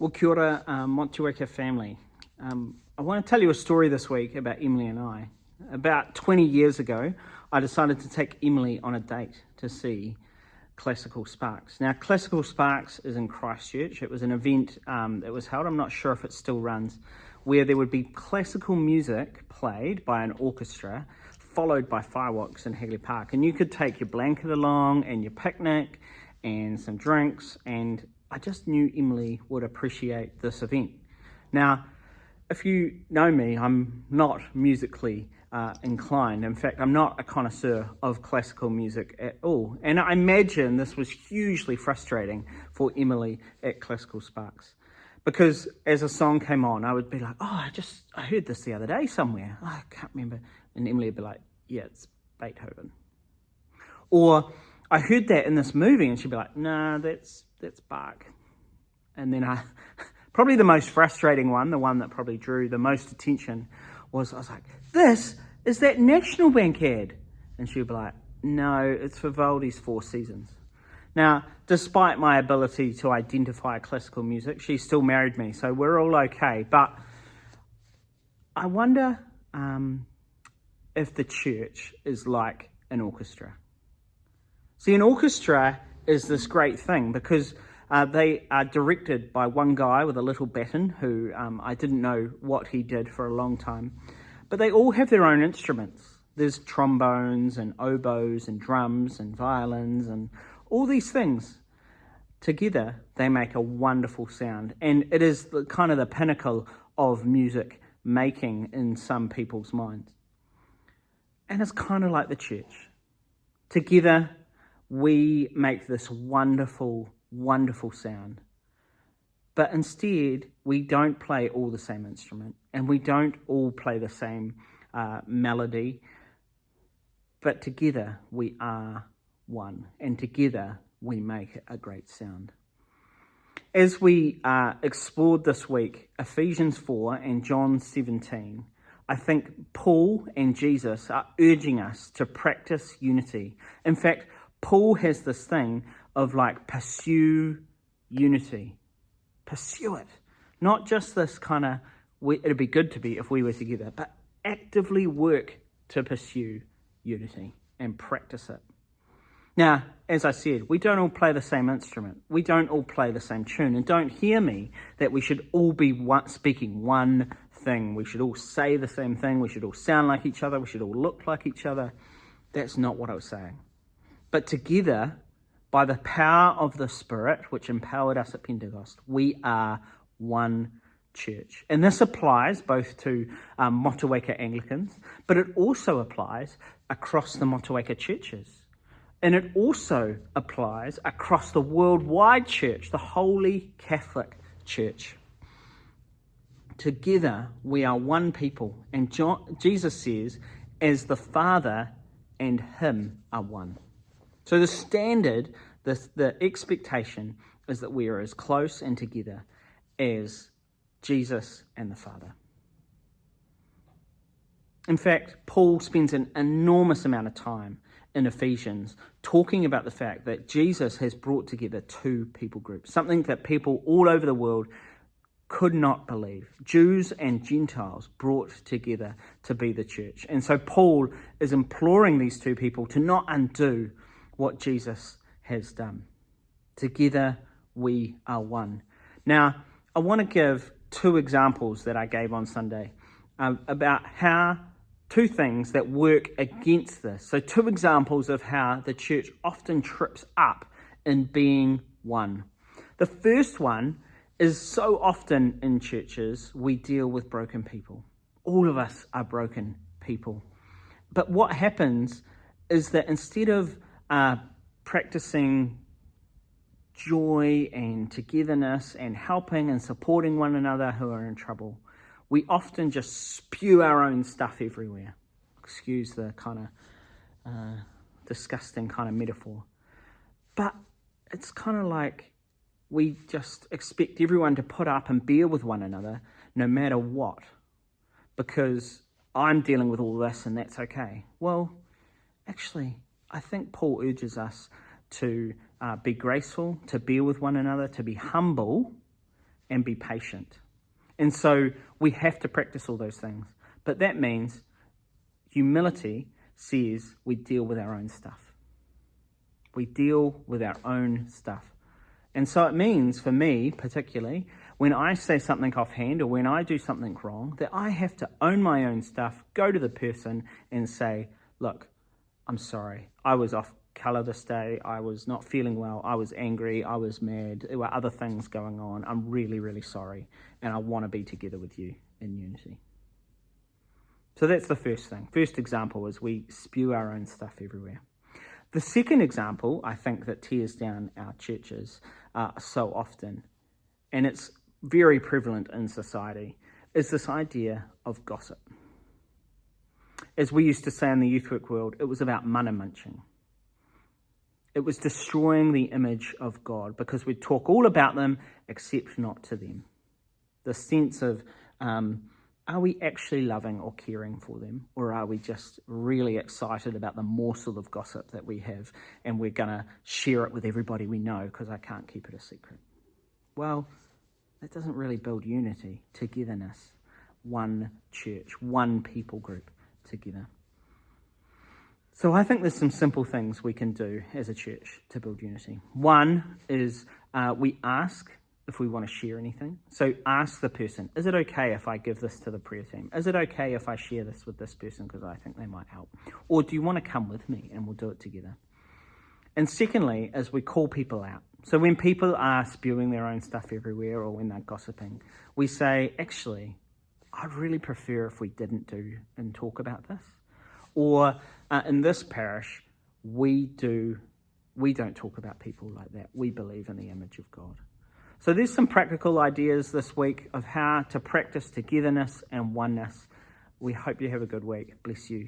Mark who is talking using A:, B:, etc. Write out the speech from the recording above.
A: Well, kia ora, Motueka family. I want to tell you a story this week about Emily and I. About 20 years ago, I decided to take Emily on a date to see Classical Sparks. Now, Classical Sparks is in Christchurch. It was an event that was held, I'm not sure if it still runs, where there would be classical music played by an orchestra, followed by fireworks in Hagley Park. And you could take your blanket along and your picnic and some drinks, and I just knew Emily would appreciate this event. Now, if you know me, I'm not musically inclined. In fact, I'm not a connoisseur of classical music at all. And I imagine this was hugely frustrating for Emily at Classical Sparks. Because as a song came on, I would be like, I heard this the other day somewhere. Oh, I can't remember. And Emily would be like, yeah, it's Beethoven. Or I heard that in this movie, and she'd be like, nah, that's Bach. And then probably the most frustrating one, the one that probably drew the most attention, I was like, this is that National Bank ad. And she'd be like, no, it's for Vivaldi's Four Seasons. Now, despite my ability to identify classical music, she still married me, so we're all okay. But I wonder if the church is like an orchestra. See, an orchestra is this great thing because they are directed by one guy with a little baton who I didn't know what he did for a long time. But they all have their own instruments. There's trombones and oboes and drums and violins and all these things. Together, they make a wonderful sound. And it is kind of the pinnacle of music making in some people's minds. And it's kind of like the church. Together, we make this wonderful, wonderful sound. But instead, we don't play all the same instrument, and we don't all play the same melody. But together, we are one, and together, we make a great sound. As we explored this week, Ephesians 4 and John 17, I think Paul and Jesus are urging us to practice unity. In fact, Paul has this thing of pursue unity. Pursue it. Not just this kind of, it'd be good to be if we were together, but actively work to pursue unity and practice it. Now, as I said, we don't all play the same instrument. We don't all play the same tune. And don't hear me that we should all be speaking one thing. We should all say the same thing. We should all sound like each other. We should all look like each other. That's not what I was saying. But together, by the power of the Spirit, which empowered us at Pentecost, we are one church. And this applies both to Motueka Anglicans, but it also applies across the Motueka churches. And it also applies across the worldwide church, the Holy Catholic Church. Together, we are one people. And Jesus says, as the Father and Him are one. So the standard, the expectation is that we are as close and together as Jesus and the Father. In fact, Paul spends an enormous amount of time in Ephesians talking about the fact that Jesus has brought together two people groups, something that people all over the world could not believe. Jews and Gentiles brought together to be the church. And so Paul is imploring these two people to not undo what Jesus has done. Together we are one. Now, I want to give two examples that I gave on Sunday about how two things that work against this. So two examples of how the church often trips up in being one. The first one is so often in churches we deal with broken people. All of us are broken people. But what happens is that instead of practicing joy and togetherness and helping and supporting one another who are in trouble, we often just spew our own stuff everywhere. Excuse the kind of disgusting kind of metaphor. But it's kind of like we just expect everyone to put up and bear with one another no matter what, because I'm dealing with all this and that's okay. Well, actually, I think Paul urges us to be graceful, to bear with one another, to be humble, and be patient. And so we have to practice all those things. But that means humility says we deal with our own stuff. We deal with our own stuff. And so it means, for me particularly, when I say something offhand or when I do something wrong, that I have to own my own stuff, go to the person and say, look, I'm sorry. I was off colour this day. I was not feeling well. I was angry. I was mad. There were other things going on. I'm really, really sorry. And I want to be together with you in unity. So that's the first thing. First example is we spew our own stuff everywhere. The second example, I think, that tears down our churches so often, and it's very prevalent in society, is this idea of gossip. As we used to say in the youth work world, it was about mana munching. It was destroying the image of God because we'd talk all about them except not to them. The sense of, are we actually loving or caring for them, or are we just really excited about the morsel of gossip that we have and we're going to share it with everybody we know because I can't keep it a secret? Well, that doesn't really build unity, togetherness, one church, one people group together. So I think there's some simple things we can do as a church to build unity. One is we ask if we want to share anything. So ask the person, is it okay if I give this to the prayer team? Is it okay if I share this with this person because I think they might help? Or do you want to come with me and we'll do it together? And secondly, is we call people out. So when people are spewing their own stuff everywhere or when they're gossiping, we say, actually, I'd really prefer if we didn't do and talk about this. Or in this parish, we don't talk about people like that. We believe in the image of God. So there's some practical ideas this week of how to practice togetherness and oneness. We hope you have a good week. Bless you.